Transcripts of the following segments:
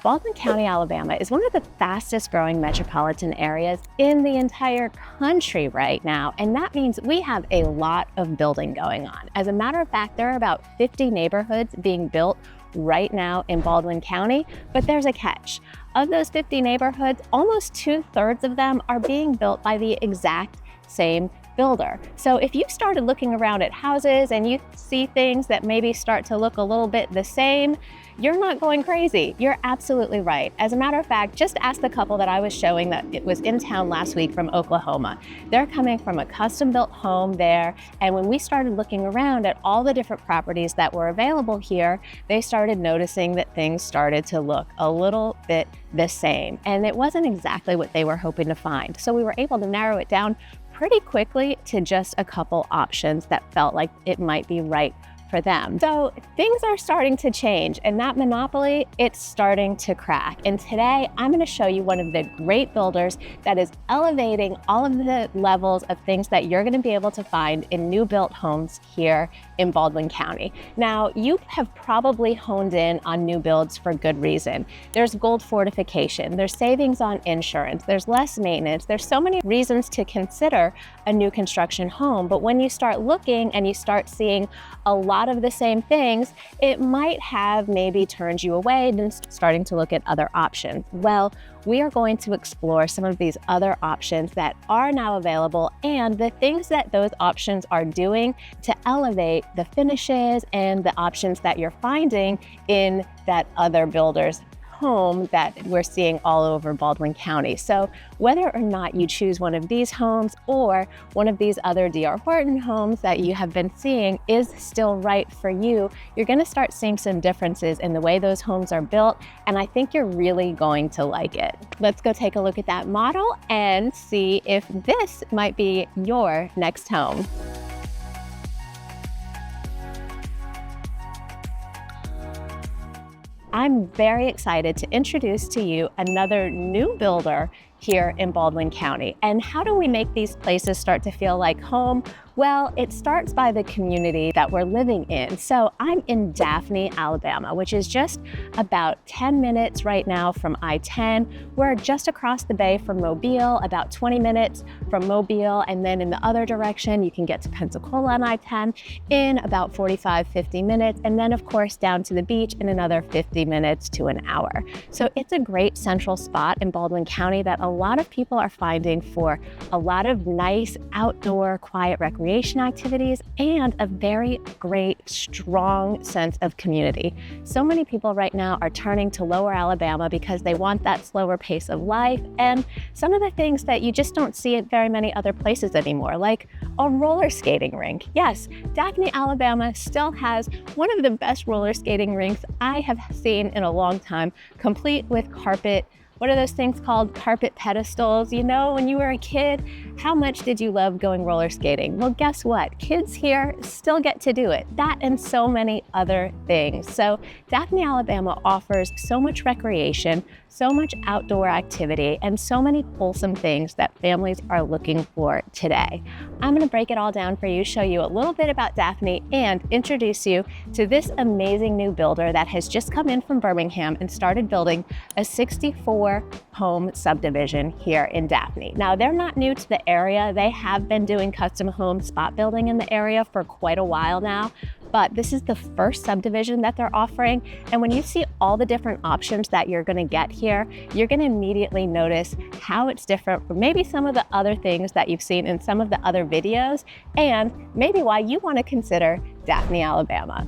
Baldwin County, Alabama is one of the fastest growing metropolitan areas in the entire country right now, and that means we have a lot of building going on. As a matter of fact, there are about 50 neighborhoods being built right now in Baldwin County, but there's a catch. Of those 50 neighborhoods, almost 2/3 of them are being built by the exact same builder. So if you started looking around at houses and you see things that maybe start to look a little bit the same, you're not going crazy. You're absolutely right. As a matter of fact, just ask the couple that I was showing that it was in town last week from Oklahoma. They're coming from a custom-built home there, and when we started looking around at all the different properties that were available here, they started noticing that things started to look a little bit the same, and it wasn't exactly what they were hoping to find. So we were able to narrow it down pretty quickly to just a couple options that felt like it might be right for them. So things are starting to change, and that monopoly, it's starting to crack. And today I'm going to show you one of the great builders that is elevating all of the levels of things that you're going to be able to find in new built homes here in Baldwin County. Now, you have probably honed in on new builds for good reason. There's gold fortification, there's savings on insurance, there's less maintenance, there's so many reasons to consider a new construction home. But when you start looking and you start seeing a lot of the same things, it might have maybe turned you away and starting to look at other options. Well, we are going to explore some of these other options that are now available and the things that those options are doing to elevate the finishes and the options that you're finding in that other builder's home that we're seeing all over Baldwin County. So whether or not you choose one of these homes or one of these other D.R. Horton homes that you have been seeing is still right for you, you're going to start seeing some differences in the way those homes are built, and I think you're really going to like it. Let's go take a look at that model and see if this might be your next home. I'm very excited to introduce to you another new builder here in Baldwin County. And how do we make these places start to feel like home? Well, it starts by the community that we're living in. So I'm in Daphne, Alabama, which is just about 10 minutes right now from I-10. We're just across the bay from Mobile, about 20 minutes from Mobile. And then in the other direction, you can get to Pensacola on I-10 in about 45, 50 minutes. And then of course, down to the beach in another 50 minutes to an hour. So it's a great central spot in Baldwin County that a lot of people are finding for a lot of nice outdoor quiet recreation activities and a very great, strong sense of community. So many people right now are turning to Lower Alabama because they want that slower pace of life and some of the things that you just don't see at very many other places anymore, like a roller skating rink. Yes, Daphne, Alabama still has one of the best roller skating rinks I have seen in a long time, complete with carpet. What are those things called? Carpet pedestals. You know, when you were a kid, how much did you love going roller skating? Well, guess what? Kids here still get to do it. That and so many other things. So Daphne, Alabama offers so much recreation, so much outdoor activity, and so many wholesome things that families are looking for today. I'm gonna break it all down for you, show you a little bit about Daphne, and introduce you to this amazing new builder that has just come in from Birmingham and started building a 64-home subdivision here in Daphne. Now, they're not new to the area. They have been doing custom home spot building in the area for quite a while now, but this is the first subdivision that they're offering. And when you see all the different options that you're gonna get here, you're gonna immediately notice how it's different from maybe some of the other things that you've seen in some of the other videos, and maybe why you wanna consider Daphne, Alabama.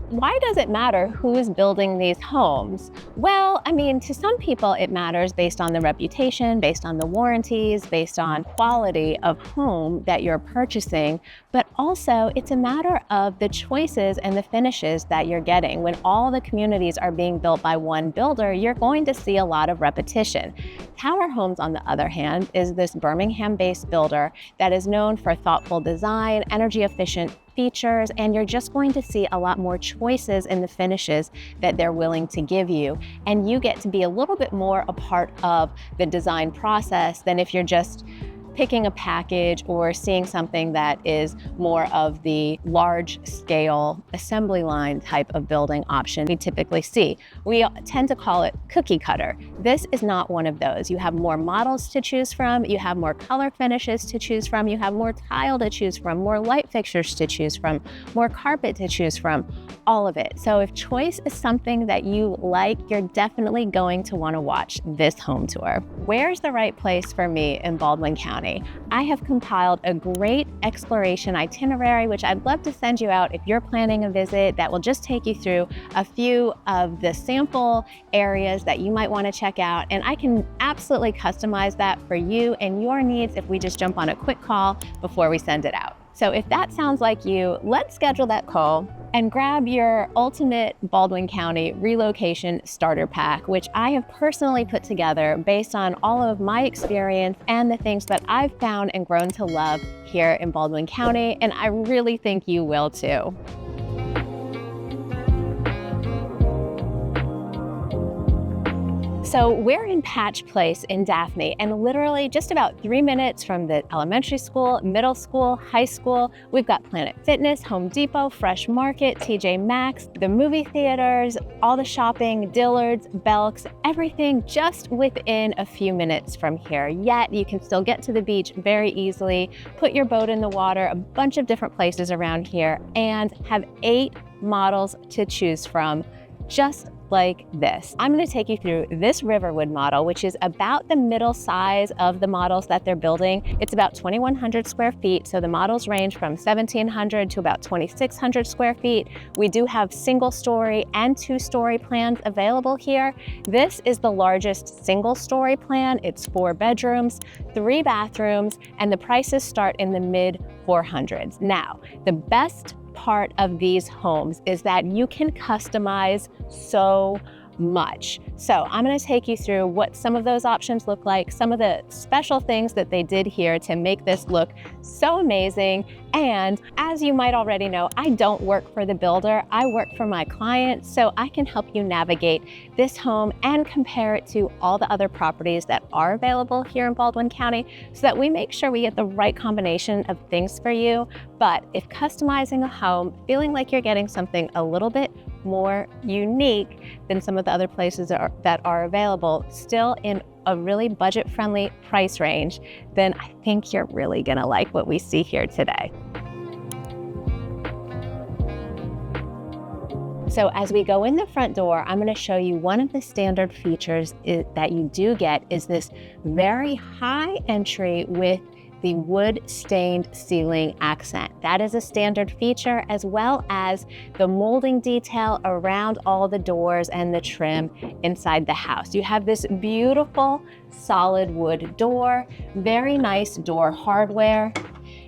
Why does it matter who's building these homes? Well, I mean, to some people it matters based on the reputation, based on the warranties, based on quality of home that you're purchasing, but also it's a matter of the choices and the finishes that you're getting. When all the communities are being built by one builder, you're going to see a lot of repetition. Tower Homes, on the other hand, is this Birmingham-based builder that is known for thoughtful design, energy efficient features, and you're just going to see a lot more choices in the finishes that they're willing to give you. And you get to be a little bit more a part of the design process than if you're just picking a package or seeing something that is more of the large scale assembly line type of building option we typically see. We tend to call it cookie cutter. This is not one of those. You have more models to choose from, you have more color finishes to choose from, you have more tile to choose from, more light fixtures to choose from, more carpet to choose from, all of it. So if choice is something that you like, you're definitely going to want to watch this home tour. Where's the right place for me in Baldwin County? I have compiled a great exploration itinerary, which I'd love to send you out if you're planning a visit, that will just take you through a few of the sample areas that you might want to check out. And I can absolutely customize that for you and your needs if we just jump on a quick call before we send it out. So if that sounds like you, let's schedule that call and grab your ultimate Baldwin County relocation starter pack, which I have personally put together based on all of my experience and the things that I've found and grown to love here in Baldwin County, and I really think you will too. So we're in Patch Place in Daphne, and literally just about 3 minutes from the elementary school, middle school, high school. We've got Planet Fitness, Home Depot, Fresh Market, TJ Maxx, the movie theaters, all the shopping, Dillard's, Belk's, everything just within a few minutes from here. Yet you can still get to the beach very easily, put your boat in the water, a bunch of different places around here, and have 8 models to choose from, just like this. I'm going to take you through this Riverwood model, which is about the middle size of the models that they're building. It's about 2,100 square feet, so the models range from 1,700 to about 2,600 square feet. We do have single story and 2-story plans available here. This is the largest single story plan. It's 4 bedrooms, 3 bathrooms, and the prices start in the mid 400s. Now, the best part of these homes is that you can customize so much. So I'm going to take you through what some of those options look like, some of the special things that they did here to make this look so amazing. And as you might already know, I don't work for the builder, I work for my client, so I can help you navigate this home and compare it to all the other properties that are available here in Baldwin County so that we make sure we get the right combination of things for you. But if customizing a home, feeling like you're getting something a little bit more unique than some of the other places that are available, still in a really budget-friendly price range, then I think you're really gonna like what we see here today. So as we go in the front door, I'm going to show you one of the standard features that you do get is this very high entry with the wood stained ceiling accent. That is a standard feature, as well as the molding detail around all the doors and the trim inside the house. You have this beautiful solid wood door, very nice door hardware.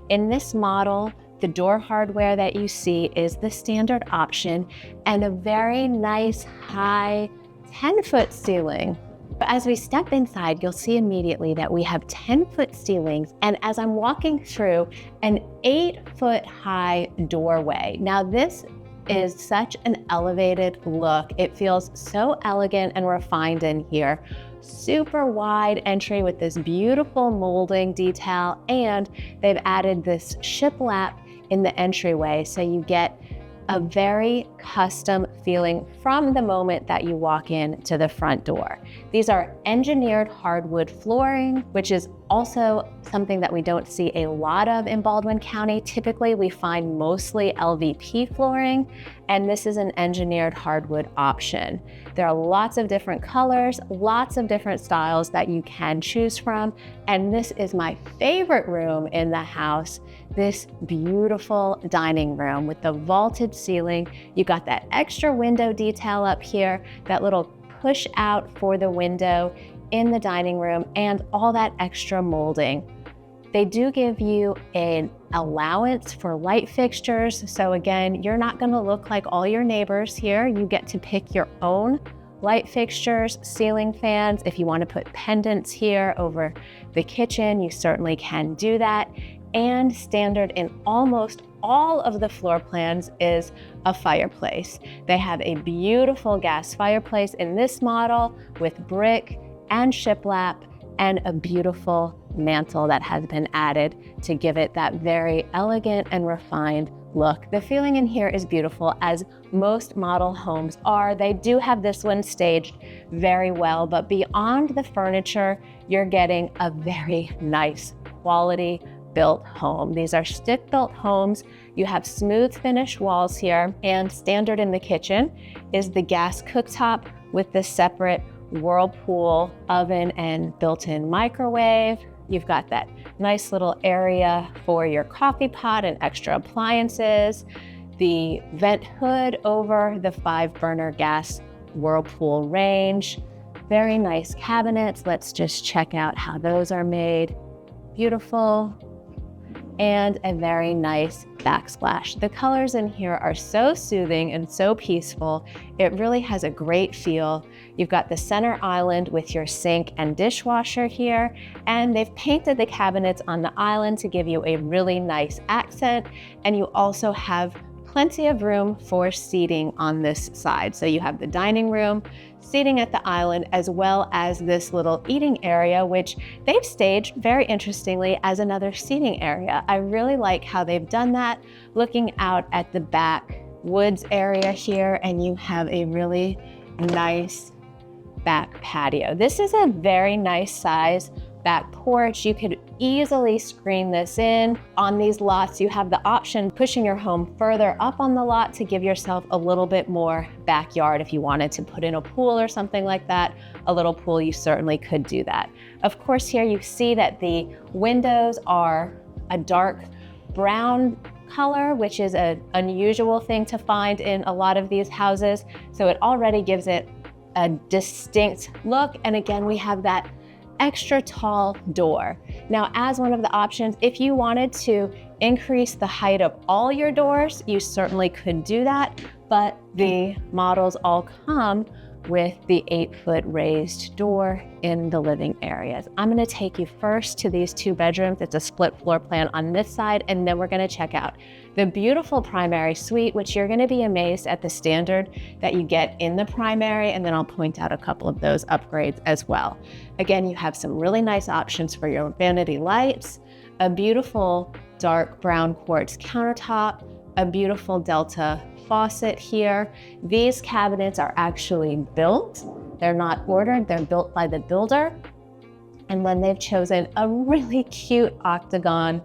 In this model, the door hardware that you see is the standard option and a very nice high 10-foot ceiling. But as we step inside, you'll see immediately that we have 10-foot ceilings, and as I'm walking through, an 8-foot high doorway. Now this is such an elevated look. It feels so elegant and refined in here. Super wide entry with this beautiful molding detail, and they've added this shiplap in the entryway, so you get a very custom feeling from the moment that you walk in to the front door. These are engineered hardwood flooring, which is also something that we don't see a lot of in Baldwin County. Typically, we find mostly LVP flooring, and this is an engineered hardwood option. There are lots of different colors, lots of different styles that you can choose from, and this is my favorite room in the house, this beautiful dining room with the vaulted ceiling. You got that extra window detail up here, that little push out for the window in the dining room, and all that extra molding. They do give you an allowance for light fixtures. So again, you're not gonna look like all your neighbors here. You get to pick your own light fixtures, ceiling fans. If you wanna put pendants here over the kitchen, you certainly can do that. And standard in almost all of the floor plans is a fireplace. They have a beautiful gas fireplace in this model with brick and shiplap and a beautiful mantle that has been added to give it that very elegant and refined look. The feeling in here is beautiful, as most model homes are. They do have this one staged very well, but beyond the furniture, you're getting a very nice quality built home. These are stick-built homes. You have smooth finish walls here, and standard in the kitchen is the gas cooktop with the separate Whirlpool oven and built-in microwave. You've got that nice little area for your coffee pot and extra appliances, the vent hood over the 5-burner gas Whirlpool range. Very nice cabinets. Let's just check out how those are made. Beautiful. And a very nice backsplash. The colors in here are so soothing and so peaceful. It really has a great feel. You've got the center island with your sink and dishwasher here, and they've painted the cabinets on the island to give you a really nice accent. And you also have plenty of room for seating on this side. So you have the dining room, seating at the island, as well as this little eating area, which they've staged very interestingly as another seating area. I really like how they've done that, looking out at the back woods area here, and you have a really nice back patio. This is a very nice size back porch. You could easily screen this in. On these lots, you have the option pushing your home further up on the lot to give yourself a little bit more backyard. If you wanted to put in a pool or something like that, a little pool, you certainly could do that. Of course, here you see that the windows are a dark brown color, which is an unusual thing to find in a lot of these houses. So it already gives it a distinct look. And again, we have that extra tall door. Now, as one of the options, if you wanted to increase the height of all your doors, you certainly could do that, but the models all come with the 8-foot raised door in the living areas. I'm gonna take you first to these 2 bedrooms. It's a split floor plan on this side, and then we're gonna check out the beautiful primary suite, which you're gonna be amazed at the standard that you get in the primary, and then I'll point out a couple of those upgrades as well. Again, you have some really nice options for your vanity lights, a beautiful dark brown quartz countertop, a beautiful Delta faucet here. These cabinets are actually built. They're not ordered, they're built by the builder. And then they've chosen a really cute octagon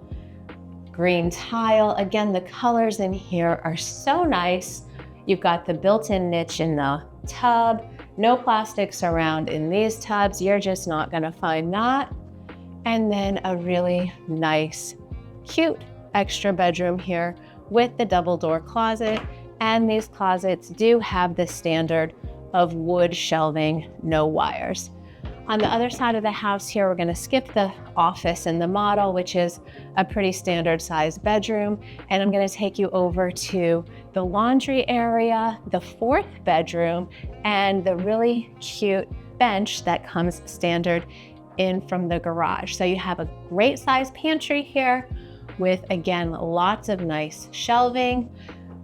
green tile. Again, the colors in here are so nice. You've got the built-in niche in the tub, no plastics around in these tubs. You're just not gonna find that. And then a really nice, cute extra bedroom here with the double door closet. And these closets do have the standard of wood shelving, no wires. On the other side of the house here, we're gonna skip the office and the model, which is a pretty standard sized bedroom. And I'm gonna take you over to the laundry area, the 4th bedroom, and the really cute bench that comes standard in from the garage. So you have a great sized pantry here with, again, lots of nice shelving.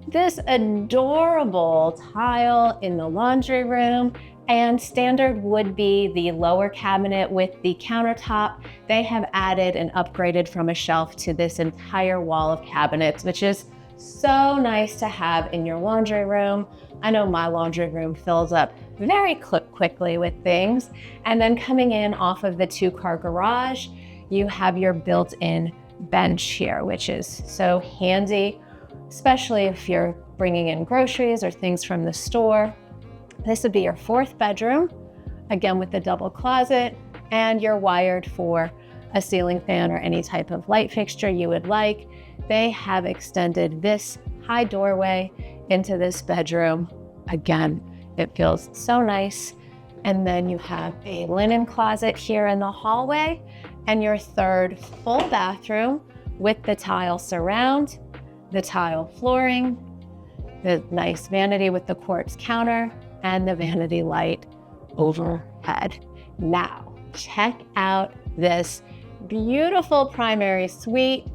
This adorable tile in the laundry room, and standard would be the lower cabinet with the countertop. They have added and upgraded from a shelf to this entire wall of cabinets, which is so nice to have in your laundry room. I know my laundry room fills up very quickly with things. And then coming in off of the 2-car garage, you have your built-in bench here, which is so handy, especially if you're bringing in groceries or things from the store. This would be your 4th bedroom, again with the double closet, and you're wired for a ceiling fan or any type of light fixture you would like. They have extended this high doorway into this bedroom. Again, it feels so nice. And then you have a linen closet here in the hallway, and your 3rd full bathroom with the tile surround, the tile flooring, the nice vanity with the quartz counter, and the vanity light overhead. Now, check out this beautiful primary suite.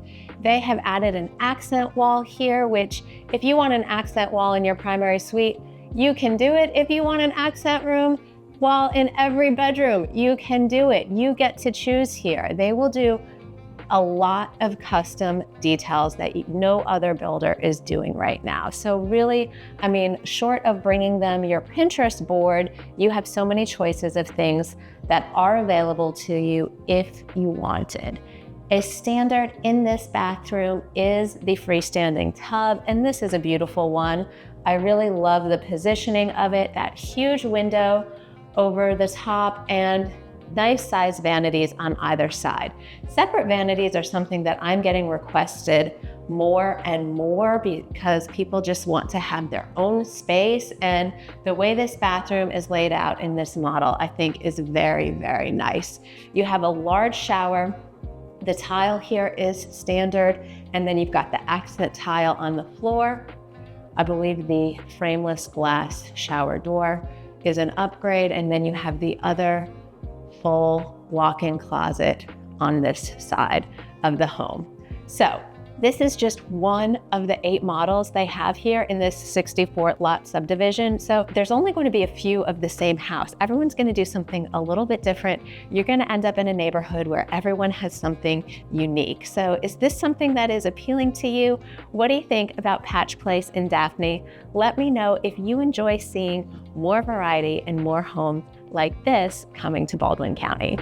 They have added an accent wall here, which if you want an accent wall in your primary suite, you can do it. If you want an accent room, wall in every bedroom. You can do it. You get to choose here. They will do a lot of custom details that no other builder is doing right now. So really, I mean, short of bringing them your Pinterest board, you have so many choices of things that are available to you if you wanted. A standard in this bathroom is the freestanding tub, and this is a beautiful one. I really love the positioning of it, that huge window over the top, and nice size vanities on either side. Separate vanities are something that I'm getting requested more and more because people just want to have their own space. And the way this bathroom is laid out in this model, I think is very, very nice. You have a large shower. The tile here is standard. And then you've got the accent tile on the floor. I believe the frameless glass shower door is an upgrade. And then you have the other full walk-in closet on this side of the home. So this is just one of the 8 models they have here in this 64 lot subdivision. So there's only going to be a few of the same house. Everyone's going to do something a little bit different. You're going to end up in a neighborhood where everyone has something unique. So is this something that is appealing to you? What do you think about Patch Place in Daphne? Let me know if you enjoy seeing more variety and more homes like this coming to Baldwin County.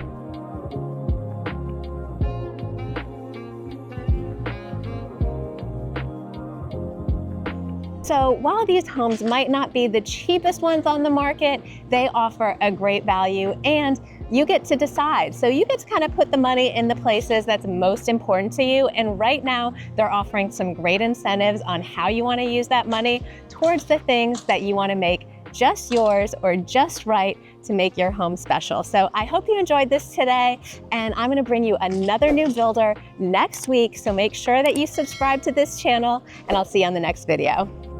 So while these homes might not be the cheapest ones on the market, they offer a great value and you get to decide. So you get to kind of put the money in the places that's most important to you. And right now they're offering some great incentives on how you want to use that money towards the things that you want to make just yours or just right to make your home special. So I hope you enjoyed this today, and I'm gonna bring you another new builder next week. So make sure that you subscribe to this channel, and I'll see you on the next video.